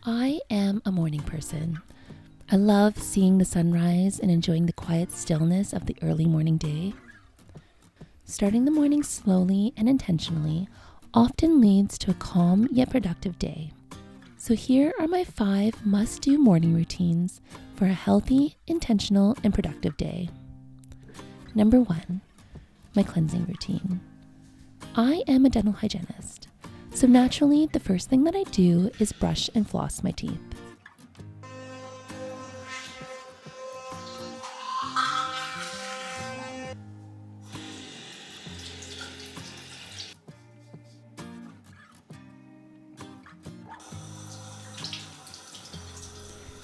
I am a morning person. I love seeing the sunrise and enjoying the quiet stillness of the early morning day. Starting the morning slowly and intentionally often leads to a calm yet productive day. So here are my 5 must-do morning routines for a healthy, intentional, and productive day. Number 1, my cleansing routine. I am a dental hygienist, so naturally the first thing that I do is brush and floss my teeth.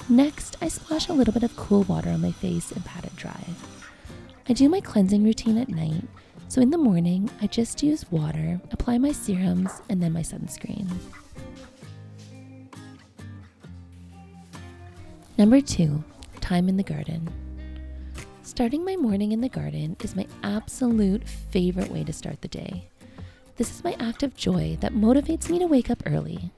Next, I splash a little bit of cool water on my face and pat it dry. I do my cleansing routine at night, so in the morning, I just use water, apply my serums, and then my sunscreen. Number 2, time in the garden. Starting my morning in the garden is my absolute favorite way to start the day. This is my act of joy that motivates me to wake up early.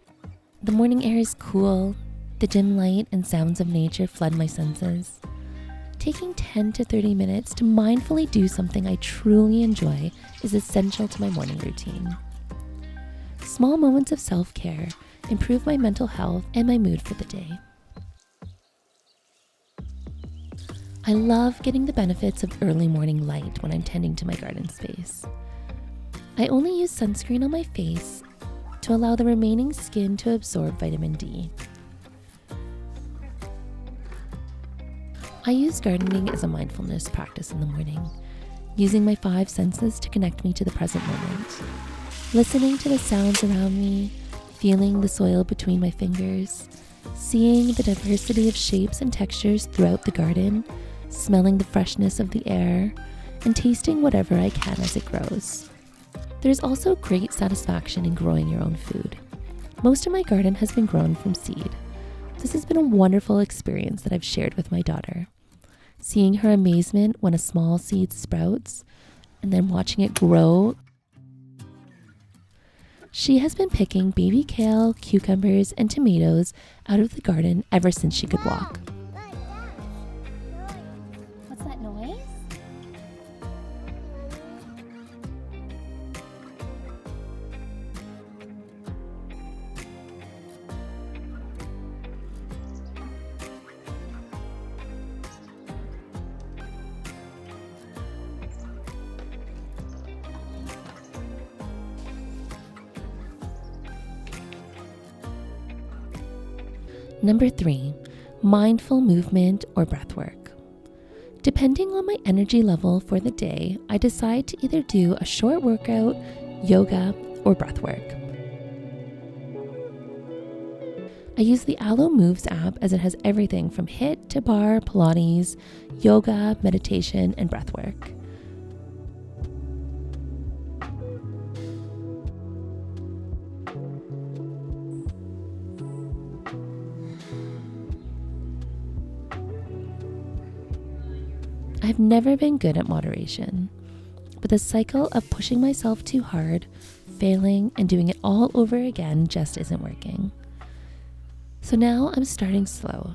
The morning air is cool, the dim light and sounds of nature flood my senses. Taking 10 to 30 minutes to mindfully do something I truly enjoy is essential to my morning routine. Small moments of self-care improve my mental health and my mood for the day. I love getting the benefits of early morning light when I'm tending to my garden space. I only use sunscreen on my face to allow the remaining skin to absorb vitamin D. I use gardening as a mindfulness practice in the morning, using my 5 senses to connect me to the present moment. Listening to the sounds around me, feeling the soil between my fingers, seeing the diversity of shapes and textures throughout the garden, smelling the freshness of the air, and tasting whatever I can as it grows. There's also great satisfaction in growing your own food. Most of my garden has been grown from seed. This has been a wonderful experience that I've shared with my daughter. Seeing her amazement when a small seed sprouts and then watching it grow. She has been picking baby kale, cucumbers, and tomatoes out of the garden ever since she could walk. What's that noise? Number 3, mindful movement or breath work. Depending on my energy level for the day, I decide to either do a short workout, yoga, or breath work. I use the Alo Moves app as it has everything from HIIT to bar, Pilates, yoga, meditation, and breath work. I've never been good at moderation, but the cycle of pushing myself too hard, failing, and doing it all over again just isn't working. So now I'm starting slow.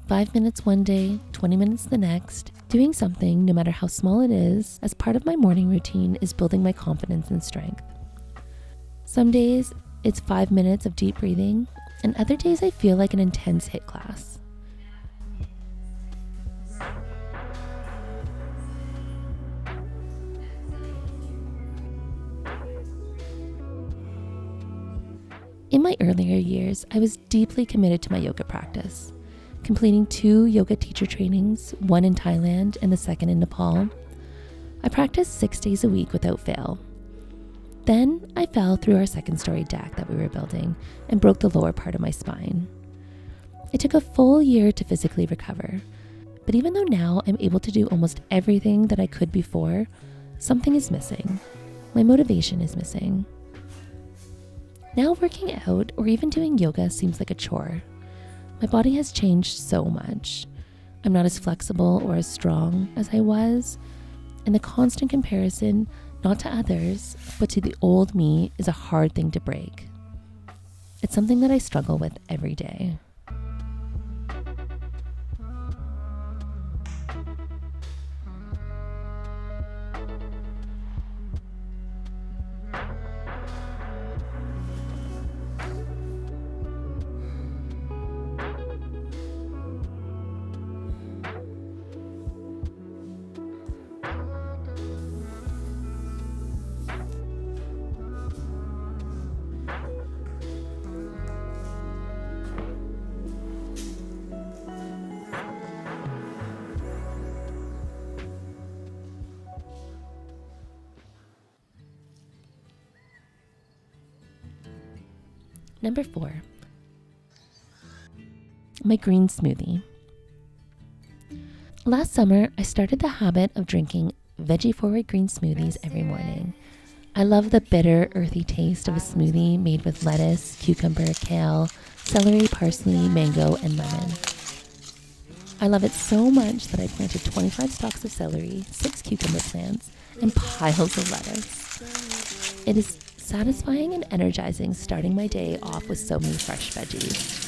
5 minutes one day, 20 minutes the next. Doing something, no matter how small it is, as part of my morning routine is building my confidence and strength. Some days it's 5 minutes of deep breathing, and other days I feel like an intense HIIT class. In my earlier years, I was deeply committed to my yoga practice, completing 2 yoga teacher trainings, one in Thailand and the second in Nepal. I practiced 6 days a week without fail. Then I fell through our second-story deck that we were building and broke the lower part of my spine. It took a full year to physically recover, but even though now I'm able to do almost everything that I could before, something is missing. My motivation is missing. Now working out or even doing yoga seems like a chore. My body has changed so much. I'm not as flexible or as strong as I was, and the constant comparison, not to others, but to the old me, is a hard thing to break. It's something that I struggle with every day. Number 4, my green smoothie. Last summer, I started the habit of drinking veggie-forward green smoothies every morning. I love the bitter, earthy taste of a smoothie made with lettuce, cucumber, kale, celery, parsley, mango, and lemon. I love it so much that I planted 25 stalks of celery, 6 cucumber plants, and piles of lettuce. It is satisfying and energizing starting my day off with so many fresh veggies.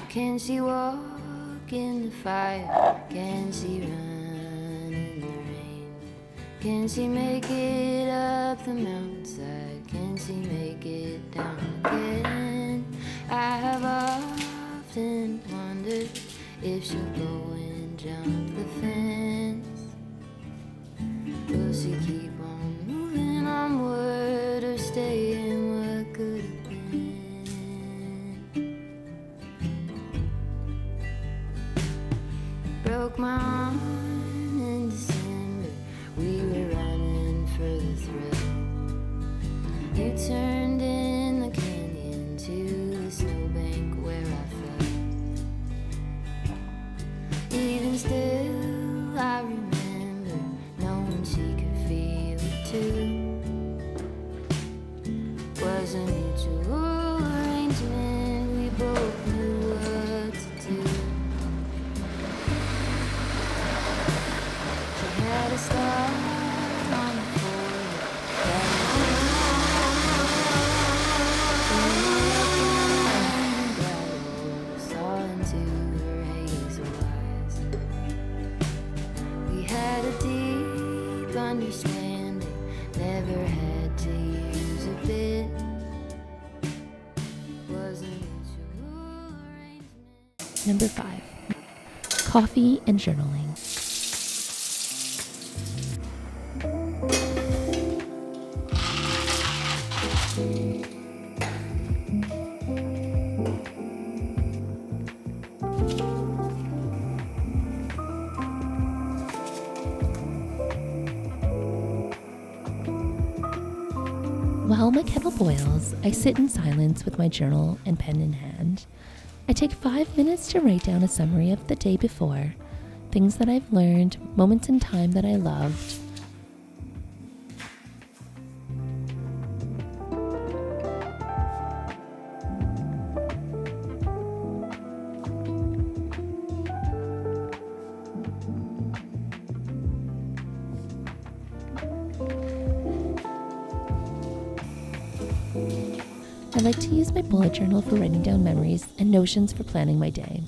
Can she walk in the fire? Can she run in the rain? Can she make it up the mountainside? Can she make it down again? I have often wondered if she'll go and jump the fence. Will she keep on moving onward or stay in what could have been? Broke my arm in December. We were running for the thrill. You turned in the canyon to the snowbank where I fell. Even still, I remember knowing she could feel it too. Was a mutual arrangement. We both knew what to do. She had a star on the forehead. Saw into her hazel eyes. We had a deep understanding. Never had to use a bit. Was a mutual arrangement. Number 5, coffee and journaling. While my kettle boils, I sit in silence with my journal and pen in hand. I take 5 minutes to write down a summary of the day before, things that I've learned, moments in time that I loved. I like to use my bullet journal for writing down memories and notions for planning my day.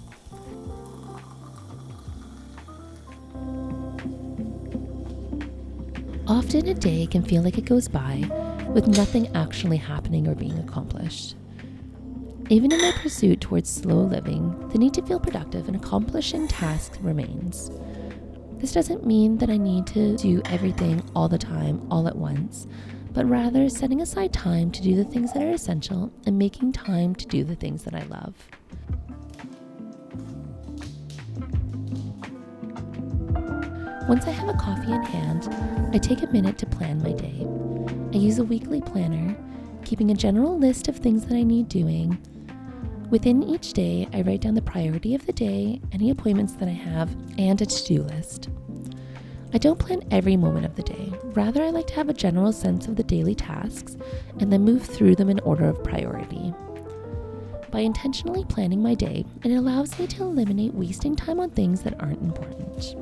Often a day can feel like it goes by with nothing actually happening or being accomplished. Even in my pursuit towards slow living, the need to feel productive and accomplishing tasks remains. This doesn't mean that I need to do everything all the time, all at once, but rather setting aside time to do the things that are essential and making time to do the things that I love. Once I have a coffee in hand, I take a minute to plan my day. I use a weekly planner, keeping a general list of things that I need doing. Within each day, I write down the priority of the day, any appointments that I have, and a to-do list. I don't plan every moment of the day. Rather, I like to have a general sense of the daily tasks and then move through them in order of priority. By intentionally planning my day, it allows me to eliminate wasting time on things that aren't important.